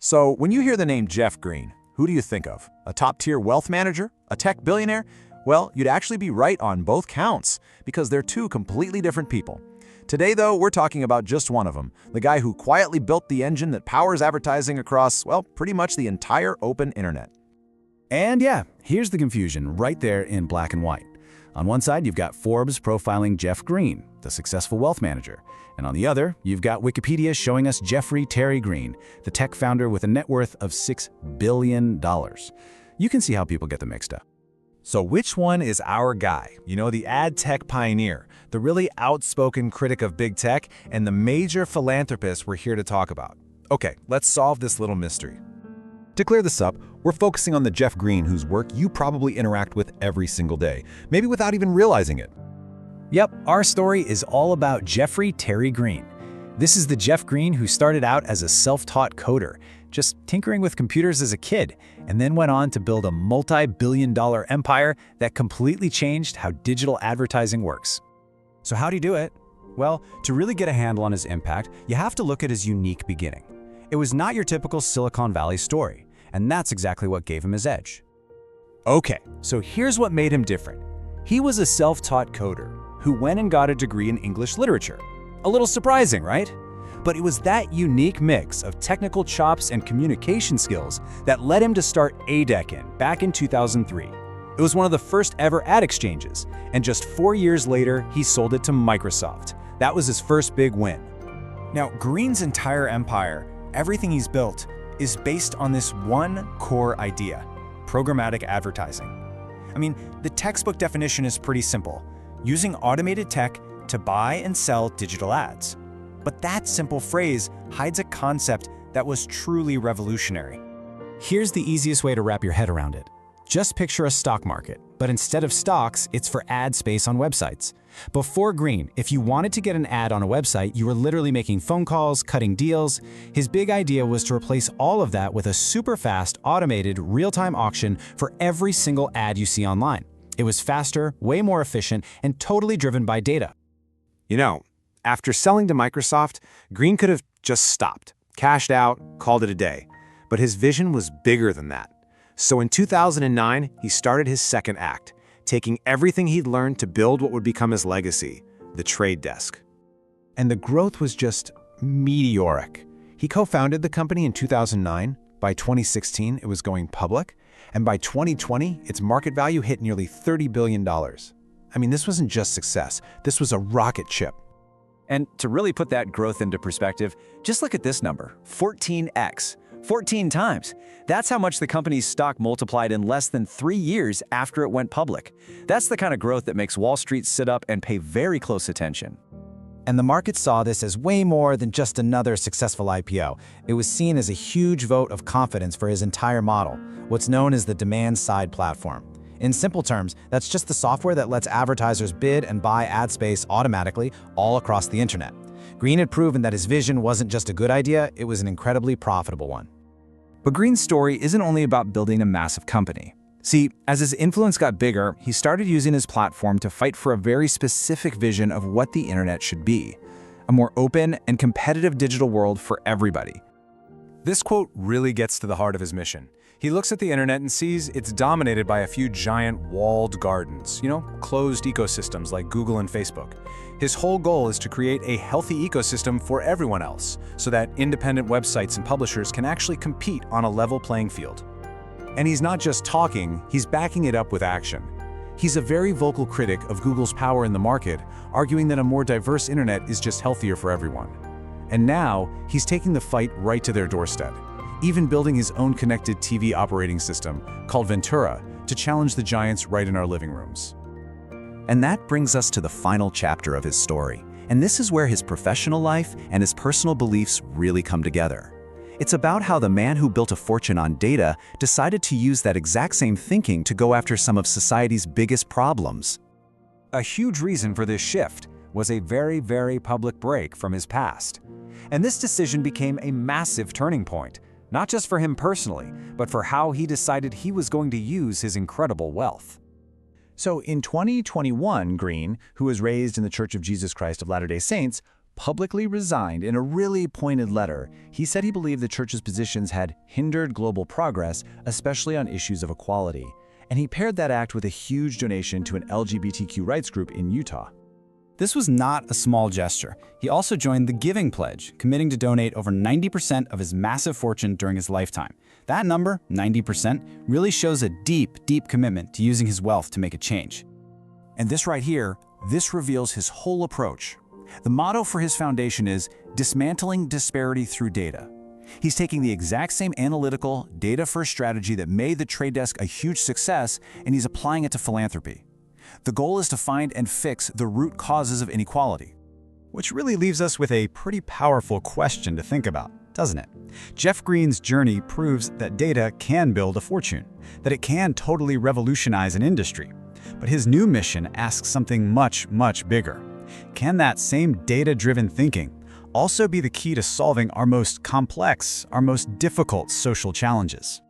So, when you hear the name Jeff Green, who do you think of? A top-tier wealth manager? A tech billionaire? Well, you'd actually be right on both counts, because they're two completely different people. Today, though, we're talking about just one of them, the guy who quietly built the engine that powers advertising across, well, pretty much the entire open internet. And yeah, here's the confusion right there in black and white. On one side, you've got Forbes profiling Jeff Green, the successful wealth manager. And on the other, you've got Wikipedia showing us Jeffrey Terry Green, the tech founder with a net worth of $6 billion. You can see how people get them mixed up. So which one is our guy? You know, the ad tech pioneer, the really outspoken critic of big tech, and the major philanthropist we're here to talk about. Okay, let's solve this little mystery. To clear this up, we're focusing on the Jeff Green whose work you probably interact with every single day, maybe without even realizing it. Yep, our story is all about Jeffrey Terry Green. This is the Jeff Green who started out as a self-taught coder, just tinkering with computers as a kid, and then went on to build a multi-billion-dollar empire that completely changed how digital advertising works. So how'd he do it? Well, to really get a handle on his impact, you have to look at his unique beginning. It was not your typical Silicon Valley story, and that's exactly what gave him his edge. Okay, so here's what made him different. He was a self-taught coder who went and got a degree in English literature. A little surprising, right? But it was that unique mix of technical chops and communication skills that led him to start Adekin back in 2003. It was one of the first ever ad exchanges, and just 4 years later, he sold it to Microsoft. That was his first big win. Now, Green's entire empire, everything he's built, is based on this one core idea: programmatic advertising. I mean, the textbook definition is pretty simple: using automated tech to buy and sell digital ads. But that simple phrase hides a concept that was truly revolutionary. Here's the easiest way to wrap your head around it. Just picture a stock market, but instead of stocks, it's for ad space on websites. Before Green, if you wanted to get an ad on a website, you were literally making phone calls, cutting deals. His big idea was to replace all of that with a super fast, automated, real-time auction for every single ad you see online. It was faster, way more efficient, and totally driven by data. You know, after selling to Microsoft, Green could have just stopped, cashed out, called it a day. But his vision was bigger than that. So in 2009, he started his second act, taking everything he'd learned to build what would become his legacy, the trade desk. And the growth was just meteoric. He co-founded the company in 2009. By 2016, it was going public. And by 2020, its market value hit nearly $30 billion. I mean, this wasn't just success. This was a rocket ship. And to really put that growth into perspective, just look at this number, 14x. 14 times. That's how much the company's stock multiplied in less than 3 years after it went public. That's the kind of growth that makes Wall Street sit up and pay very close attention. And the market saw this as way more than just another successful IPO. It was seen as a huge vote of confidence for his entire model, what's known as the demand-side platform. In simple terms, that's just the software that lets advertisers bid and buy ad space automatically all across the internet. Green had proven that his vision wasn't just a good idea, it was an incredibly profitable one. But Green's story isn't only about building a massive company. See, as his influence got bigger, he started using his platform to fight for a very specific vision of what the internet should be: a more open and competitive digital world for everybody. This quote really gets to the heart of his mission. He looks at the internet and sees it's dominated by a few giant walled gardens, closed ecosystems like Google and Facebook. His whole goal is to create a healthy ecosystem for everyone else, so that independent websites and publishers can actually compete on a level playing field. And he's not just talking, he's backing it up with action. He's a very vocal critic of Google's power in the market, arguing that a more diverse internet is just healthier for everyone. And now, he's taking the fight right to their doorstep, even building his own connected TV operating system, called Ventura, to challenge the giants right in our living rooms. And that brings us to the final chapter of his story. And this is where his professional life and his personal beliefs really come together. It's about how the man who built a fortune on data decided to use that exact same thinking to go after some of society's biggest problems. A huge reason for this shift was a very, very public break from his past. And this decision became a massive turning point, not just for him personally, but for how he decided he was going to use his incredible wealth. So in 2021, Green, who was raised in the Church of Jesus Christ of Latter-day Saints, publicly resigned in a really pointed letter. He said he believed the church's positions had hindered global progress, especially on issues of equality. And he paired that act with a huge donation to an LGBTQ rights group in Utah. This was not a small gesture. He also joined the Giving Pledge, committing to donate over 90% of his massive fortune during his lifetime. That number, 90%, really shows a deep, deep commitment to using his wealth to make a change. And this right here, this reveals his whole approach. The motto for his foundation is dismantling disparity through data. He's taking the exact same analytical, data-first strategy that made the trade desk a huge success, and he's applying it to philanthropy. The goal is to find and fix the root causes of inequality. Which really leaves us with a pretty powerful question to think about, doesn't it? Jeff Green's journey proves that data can build a fortune, that it can totally revolutionize an industry. But his new mission asks something much, much bigger. Can that same data-driven thinking also be the key to solving our most complex, our most difficult social challenges?